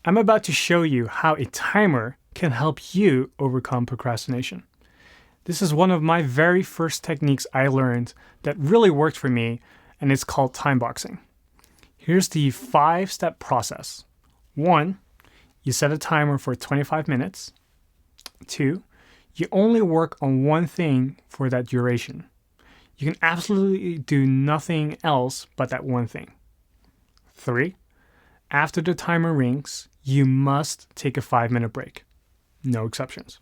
I'm about to show you how a timer can help you overcome procrastination. This is one of my very first techniques I learned that really worked for me, and it's called timeboxing. Here's the 5-step process. 1, you set a timer for 25 minutes. 2, you only work on one thing for that duration. You can absolutely do nothing else but that one thing. 3, after the timer rings, you must take a 5-minute break. No exceptions.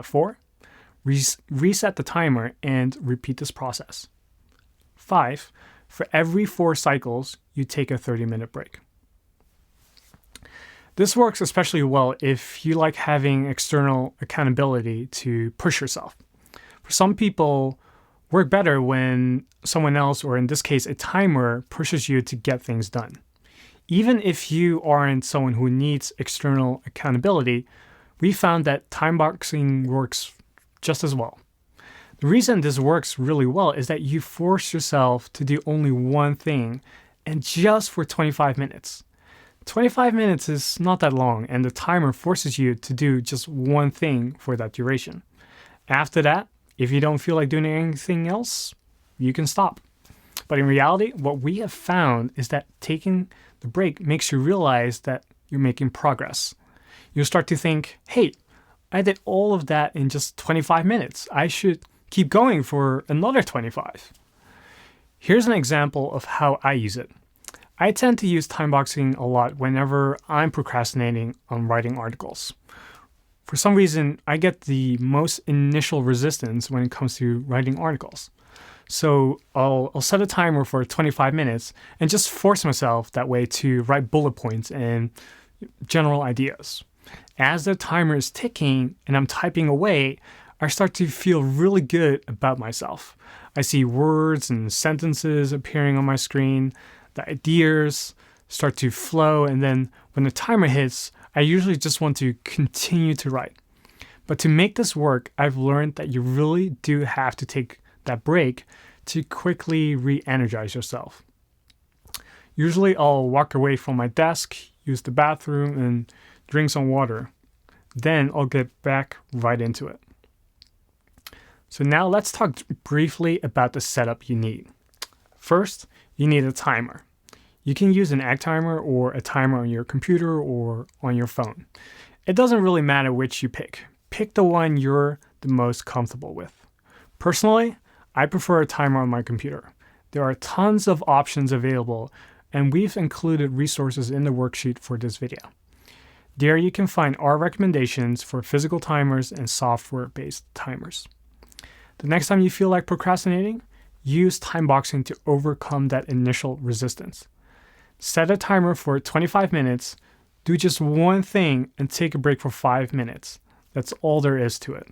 4, reset the timer and repeat this process. 5, for every 4 cycles, you take a 30-minute break. This works especially well if you like having external accountability to push yourself. For some people, work better when someone else, or in this case, a timer, pushes you to get things done. Even if you aren't someone who needs external accountability, we found that timeboxing works just as well. The reason this works really well is that you force yourself to do only one thing, and just for 25 minutes. 25 minutes is not that long, and the timer forces you to do just one thing for that duration. After that, if you don't feel like doing anything else, you can stop. But in reality, what we have found is that taking the break makes you realize that you're making progress. You'll start to think, hey, I did all of that in just 25 minutes. I should keep going for another 25. Here's an example of how I use it. I tend to use timeboxing a lot whenever I'm procrastinating on writing articles. For some reason, I get the most initial resistance when it comes to writing articles. So I'll set a timer for 25 minutes and just force myself that way to write bullet points and general ideas. As the timer is ticking and I'm typing away, I start to feel really good about myself. I see words and sentences appearing on my screen. The ideas start to flow, and then when the timer hits, I usually just want to continue to write. But to make this work, I've learned that you really do have to take that break to quickly re-energize yourself. Usually I'll walk away from my desk, use the bathroom, and drink some water. Then I'll get back right into it. So now let's talk briefly about the setup you need. First, you need a timer. You can use an egg timer or a timer on your computer or on your phone. It doesn't really matter which you pick. Pick the one you're the most comfortable with. Personally, I prefer a timer on my computer. There are tons of options available, and we've included resources in the worksheet for this video. There you can find our recommendations for physical timers and software-based timers. The next time you feel like procrastinating, use timeboxing to overcome that initial resistance. Set a timer for 25 minutes, do just one thing, and take a break for 5 minutes. That's all there is to it.